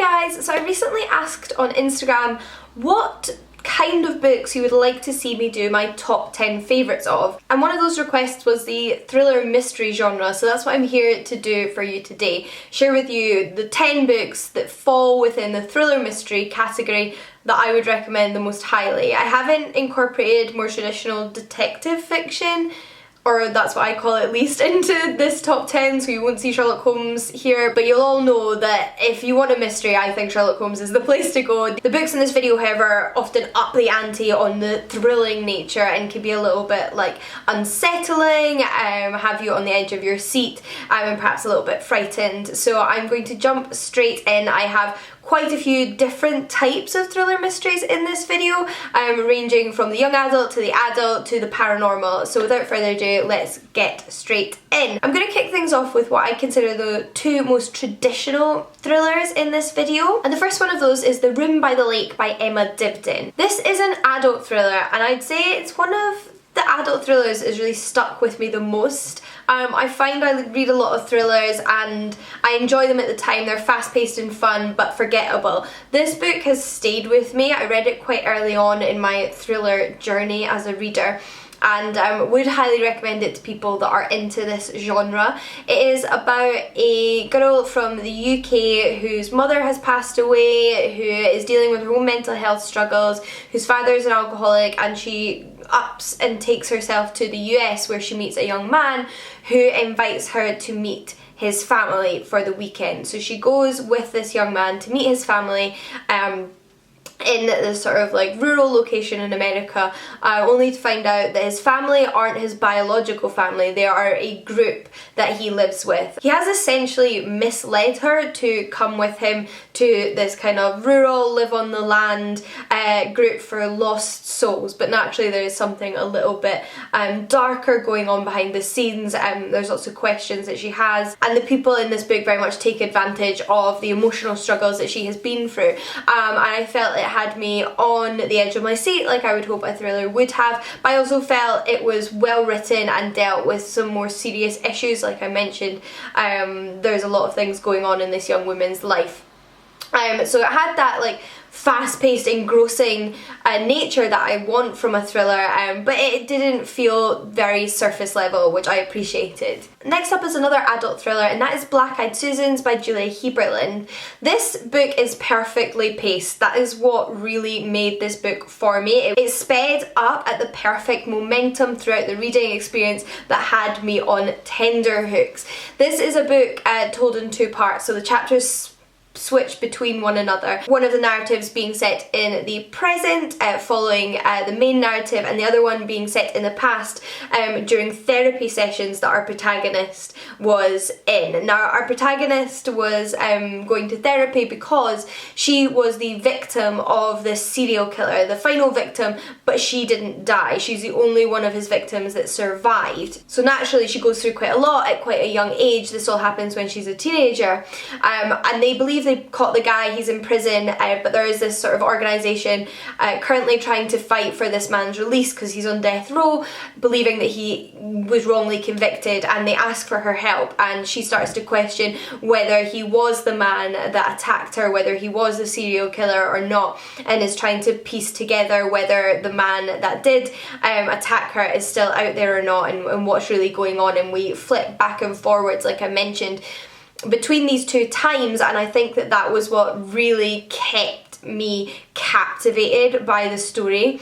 Hi guys, so I recently asked on Instagram what kind of books you would like to see me do my top 10 favourites of, and one of those requests was the thriller mystery genre, so that's what I'm here to do for you today. Share with you the 10 books that fall within the thriller mystery category that I would recommend the most highly. I haven't incorporated more traditional detective fiction, or that's what I call it at least, into this top 10, so you won't see Sherlock Holmes here, but you'll all know that if you want a mystery, I think Sherlock Holmes is the place to go. The books in this video, however, often up the ante on the thrilling nature and can be a little bit like unsettling, have you on the edge of your seat, and perhaps a little bit frightened. So I'm going to jump straight in. I have quite a few different types of thriller mysteries in this video, ranging from the young adult to the adult to the paranormal. So without further ado, let's get straight in. I'm going to kick things off with what I consider the two most traditional thrillers in this video. And the first one of those is The Room by the Lake by Emma Dibdin. This is an adult thriller, and I'd say it's one of the adult thrillers that has really stuck with me the most. I find I read a lot of thrillers and I enjoy them at the time. They're fast-paced and fun but forgettable. This book has stayed with me. I read it quite early on in my thriller journey as a reader, and would highly recommend it to people that are into this genre. It is about a girl from the UK whose mother has passed away, who is dealing with her own mental health struggles, whose father is an alcoholic, and she ups and takes herself to the US where she meets a young man who invites her to meet his family for the weekend. So she goes with this young man to meet his family in this sort of like rural location in America, only to find out that his family aren't his biological family. They are a group that he lives with. He has essentially misled her to come with him to this kind of rural, live on the land group for lost souls, but naturally there is something a little bit darker going on behind the scenes. There's lots of questions that she has, and the people in this book very much take advantage of the emotional struggles that she has been through, and I felt it had me on the edge of my seat like I would hope a thriller would have, but I also felt it was well written and dealt with some more serious issues. Like I mentioned, there's a lot of things going on in this young woman's life. So it had that like fast-paced, engrossing nature that I want from a thriller, but it didn't feel very surface level, which I appreciated. Next up is another adult thriller, and that is Black Eyed Susans by Julia Heberlin. This book is perfectly paced. That is what really made this book for me. It sped up at the perfect momentum throughout the reading experience that had me on tenterhooks. This is a book told in two parts, so the chapters switch between one another. One of the narratives being set in the present, following the main narrative, and the other one being set in the past during therapy sessions that our protagonist was in. Now, our protagonist was going to therapy because she was the victim of this serial killer, the final victim, but she didn't die. She's the only one of his victims that survived. So naturally she goes through quite a lot at quite a young age. This all happens when she's a teenager, and they believe they caught the guy, he's in prison, but there is this sort of organisation currently trying to fight for this man's release because he's on death row, believing that he was wrongly convicted, and they ask for her help, and she starts to question whether he was the man that attacked her, whether he was the serial killer or not, and is trying to piece together whether the man that did attack her is still out there or not, and what's really going on. And we flip back and forwards, like I mentioned, between these two times, and I think that that was what really kept me captivated by the story.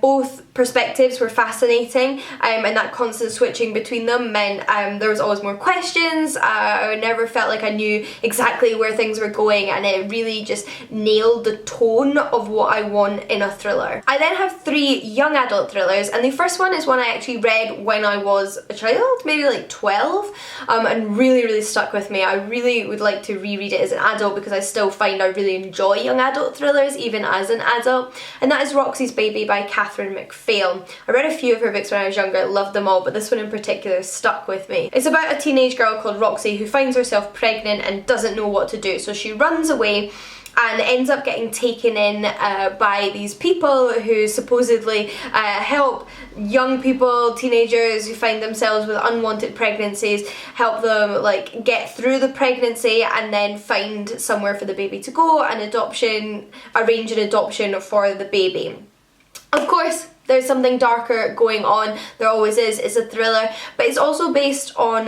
Both perspectives were fascinating, and that constant switching between them meant there was always more questions. I never felt like I knew exactly where things were going, and it really just nailed the tone of what I want in a thriller. I then have three young adult thrillers, and the first one is one I actually read when I was a child, maybe like 12, and really stuck with me. I really would like to reread it as an adult because I still find I really enjoy young adult thrillers even as an adult, and that is Roxy's Baby by Catherine McPhail. I read a few of her books when I was younger, loved them all, but this one in particular stuck with me. It's about a teenage girl called Roxy who finds herself pregnant and doesn't know what to do, so she runs away and ends up getting taken in by these people who supposedly help young people, teenagers who find themselves with unwanted pregnancies, help them like get through the pregnancy and then find somewhere for the baby to go and arrange an adoption for the baby. Of course, there's something darker going on, there always is. It's a thriller, but it's also based on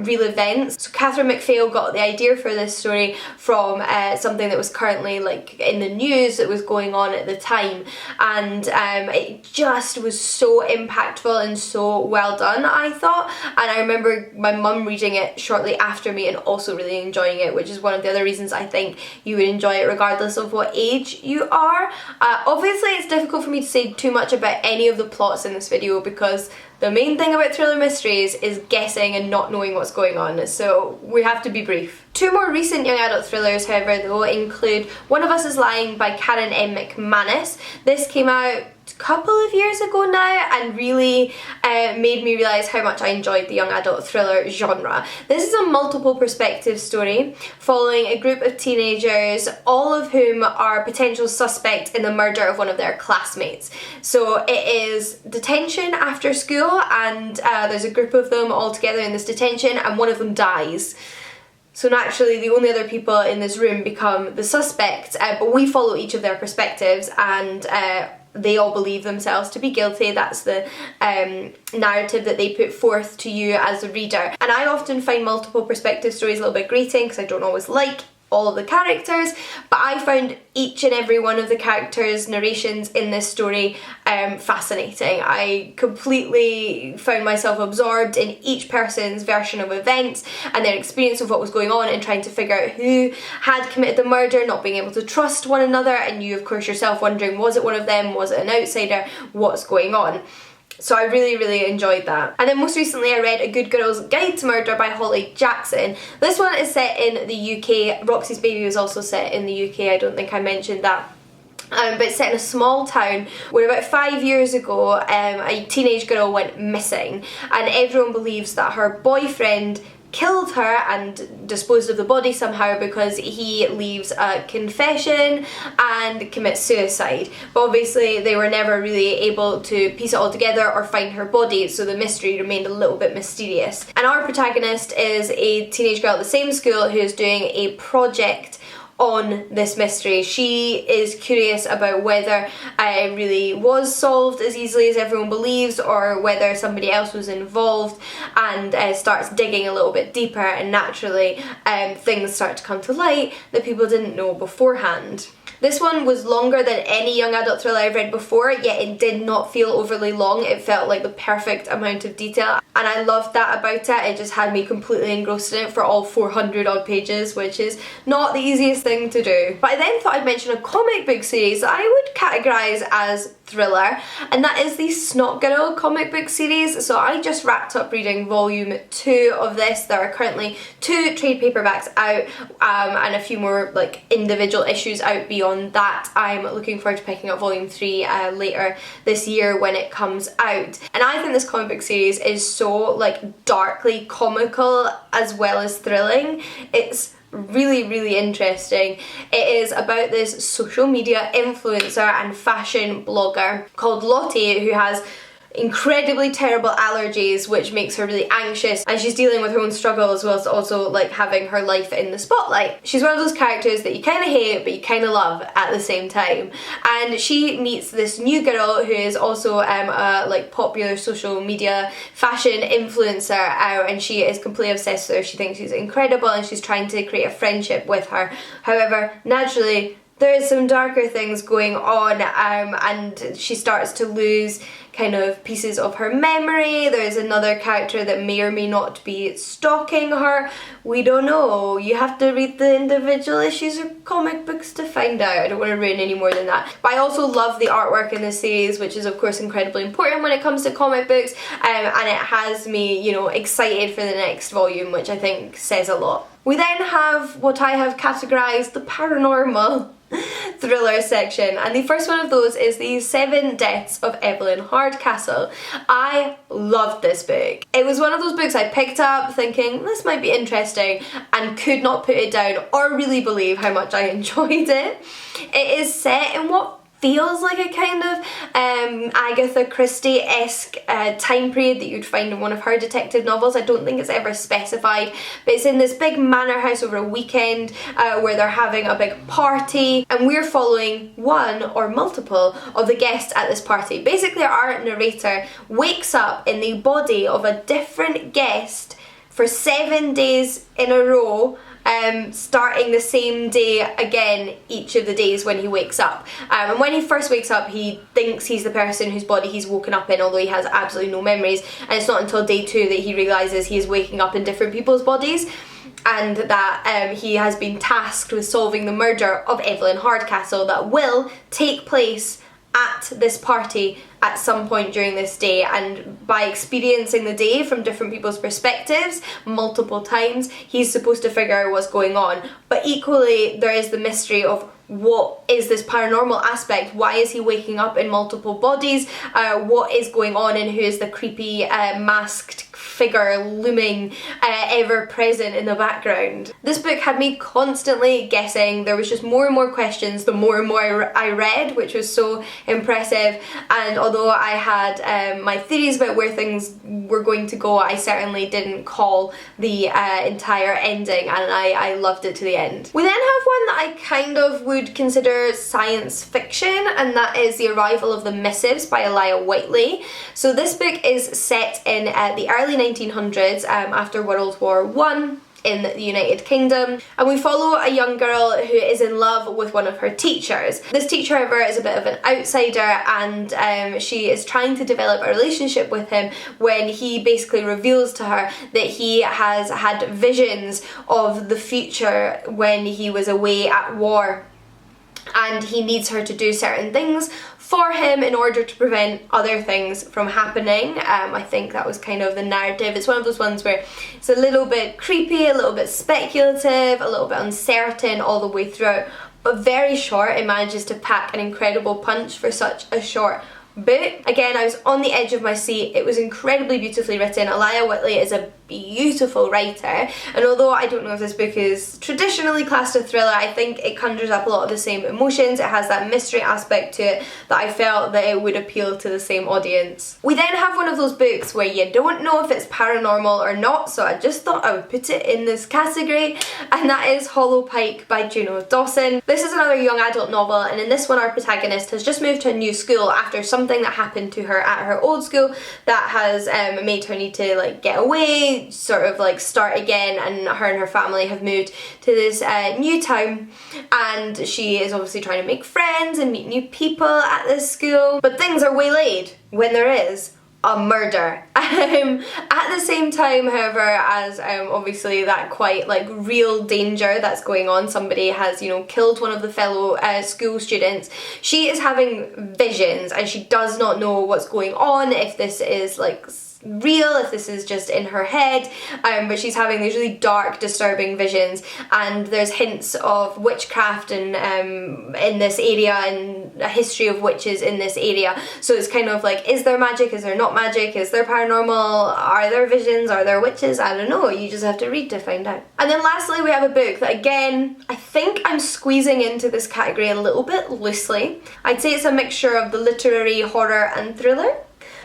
real events. So Catherine McPhail got the idea for this story from something that was currently like in the news that was going on at the time, and it just was so impactful and so well done, I thought. And I remember my mum reading it shortly after me and also really enjoying it, which is one of the other reasons I think you would enjoy it regardless of what age you are. Obviously it's difficult for me to say too much about any of the plots in this video because the main thing about thriller mysteries is guessing and not knowing what's going on, so we have to be brief. Two more recent young adult thrillers, however, though, include One of Us is Lying by Karen M. McManus. This came out a couple of years ago now and really made me realise how much I enjoyed the young adult thriller genre. This is a multiple perspective story following a group of teenagers, all of whom are potential suspects in the murder of one of their classmates. So it is detention after school, and there's a group of them all together in this detention and one of them dies. So naturally the only other people in this room become the suspects, but we follow each of their perspectives, and they all believe themselves to be guilty. That's the narrative that they put forth to you as a reader. And I often find multiple perspective stories a little bit grating because I don't always like all of the characters, but I found each and every one of the characters' narrations in this story fascinating. I completely found myself absorbed in each person's version of events and their experience of what was going on and trying to figure out who had committed the murder, not being able to trust one another, and you of course yourself wondering, was it one of them, was it an outsider, what's going on? So I really, really enjoyed that. And then most recently I read A Good Girl's Guide to Murder by Holly Jackson. This one is set in the UK. Roxy's Baby was also set in the UK, I don't think I mentioned that. But it's set in a small town where about 5 years ago a teenage girl went missing, and everyone believes that her boyfriend killed her and disposed of the body somehow because he leaves a confession and commits suicide. But obviously they were never really able to piece it all together or find her body, so the mystery remained a little bit mysterious. And our protagonist is a teenage girl at the same school who is doing a project on this mystery. She is curious about whether it really was solved as easily as everyone believes or whether somebody else was involved, and starts digging a little bit deeper, and naturally things start to come to light that people didn't know beforehand. This one was longer than any young adult thriller I've read before, yet it did not feel overly long. It felt like the perfect amount of detail, and I loved that about it. It just had me completely engrossed in it for all 400 odd pages, which is not the easiest thing to do. But I then thought I'd mention a comic book series that I would categorise as thriller, and that is the Snot Girl comic book series. So I just wrapped up reading volume 2 of this. There are currently 2 trade paperbacks out and a few more like individual issues out beyond that. I'm looking forward to picking up volume 3 later this year when it comes out. And I think this comic book series is so like darkly comical as well as thrilling. It's really, really interesting. It is about this social media influencer and fashion blogger called Lottie, who has incredibly terrible allergies, which makes her really anxious, and she's dealing with her own struggles whilst also like having her life in the spotlight. She's one of those characters that you kind of hate but you kind of love at the same time, and she meets this new girl who is also a like popular social media fashion influencer, and she is completely obsessed with her. She thinks she's incredible and she's trying to create a friendship with her. However, naturally there is some darker things going on, and she starts to lose kind of pieces of her memory. There's another character that may or may not be stalking her. We don't know. You have to read the individual issues of comic books to find out. I don't want to ruin any more than that. But I also love the artwork in this series, which is of course incredibly important when it comes to comic books, and it has me, you know, excited for the next volume, which I think says a lot. We then have what I have categorised the paranormal. thriller section, and the first one of those is The 7 Deaths of Evelyn Hardcastle. I loved this book. It was one of those books I picked up thinking this might be interesting and could not put it down or really believe how much I enjoyed it. It is set in what feels like a kind of Agatha Christie-esque time period that you'd find in one of her detective novels. I don't think it's ever specified, but it's in this big manor house over a weekend where they're having a big party, and we're following one or multiple of the guests at this party. Basically, our narrator wakes up in the body of a different guest for 7 days in a row, starting the same day again each of the days when he wakes up. And when he first wakes up, he thinks he's the person whose body he's woken up in, although he has absolutely no memories, and it's not until day 2 that he realises he is waking up in different people's bodies, and that he has been tasked with solving the murder of Evelyn Hardcastle that will take place at this party at some point during this day. And by experiencing the day from different people's perspectives multiple times, he's supposed to figure out what's going on. But equally, there is the mystery of what is this paranormal aspect? Why is he waking up in multiple bodies? What is going on, and who is the creepy masked figure looming ever present in the background? This book had me constantly guessing. There was just more and more questions the more and more I read, which was so impressive. And although I had my theories about where things were going to go, I certainly didn't call the entire ending, and I loved it to the end. We then have one that I kind of would consider science fiction, and that is The Arrival of the Missives by Elia Whiteley. So this book is set in the early 1900s, after World War I in the United Kingdom, and we follow a young girl who is in love with one of her teachers. This teacher, however, is a bit of an outsider, and she is trying to develop a relationship with him when he basically reveals to her that he has had visions of the future when he was away at war, and he needs her to do certain things for him in order to prevent other things from happening. I think that was kind of the narrative. It's one of those ones where it's a little bit creepy, a little bit speculative, a little bit uncertain all the way throughout, but very short. It manages to pack an incredible punch for such a short book. Again, I was on the edge of my seat. It was incredibly beautifully written. Elia Whiteley is a beautiful writer, and although I don't know if this book is traditionally classed a thriller, I think it conjures up a lot of the same emotions. It has that mystery aspect to it that I felt that it would appeal to the same audience. We then have one of those books where you don't know if it's paranormal or not, so I just thought I would put it in this category, and that is Hollow Pike by Juno Dawson. This is another young adult novel, and in this one our protagonist has just moved to a new school after something that happened to her at her old school that has made her need to like get away, sort of like start again, and her family have moved to this new town, and she is obviously trying to make friends and meet new people at this school, but things are waylaid when there is a murder. At the same time, however, as obviously that quite like real danger that's going on, somebody has, you know, killed one of the fellow school students, she is having visions, and she does not know what's going on, if this is like real, if this is just in her head, but she's having these really dark, disturbing visions, and there's hints of witchcraft and in this area, and a history of witches in this area. So it's kind of like, is there magic, is there not magic, is there paranormal, are there visions, are there witches? I don't know, you just have to read to find out. And then lastly we have a book that, again, I think I'm squeezing into this category a little bit loosely. I'd say it's a mixture of the literary, horror and thriller.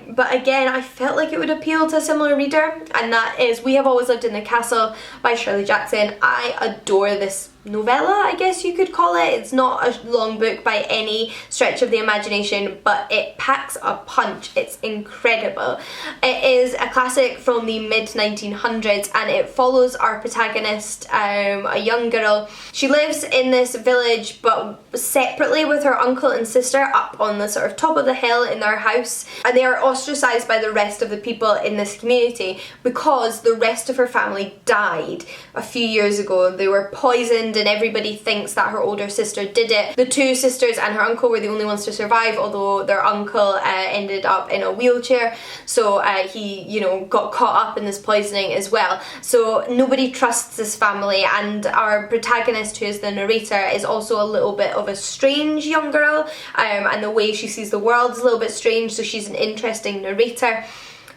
But again, I felt like it would appeal to a similar reader, and that is We Have Always Lived in the Castle by Shirley Jackson. I adore this novella, I guess you could call it. It's not a long book by any stretch of the imagination, but it packs a punch. It's incredible. It is a classic from the mid-1900s, and it follows our protagonist, a young girl. She lives in this village but separately with her uncle and sister up on the sort of top of the hill in their house, and they are ostracised by the rest of the people in this community because the rest of her family died a few years ago. They were poisoned and everybody thinks that her older sister did it. The two sisters and her uncle were the only ones to survive, although their uncle ended up in a wheelchair, so he, you know, got caught up in this poisoning as well. So nobody trusts this family, and our protagonist, who is the narrator, is also a little bit of a strange young girl, and the way she sees the world is a little bit strange, so she's an interesting narrator.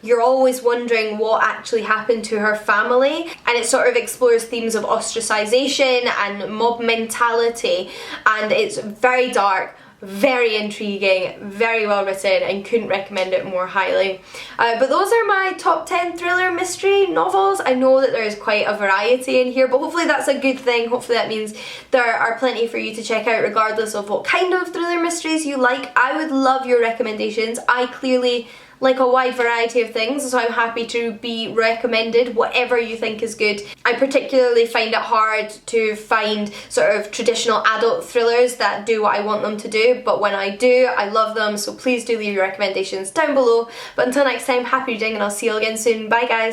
You're always wondering what actually happened to her family, and it sort of explores themes of ostracization and mob mentality, and it's very dark, very intriguing, very well written, and couldn't recommend it more highly. But those are my top 10 thriller mystery novels. I know that there's quite a variety in here, but hopefully that's a good thing. Hopefully that means there are plenty for you to check out regardless of what kind of thriller mysteries you like. I would love your recommendations. I clearly like a wide variety of things, so I'm happy to be recommended whatever you think is good. I particularly find it hard to find sort of traditional adult thrillers that do what I want them to do, but when I do, I love them, so please do leave your recommendations down below. But until next time, happy reading, and I'll see you all again soon. Bye guys!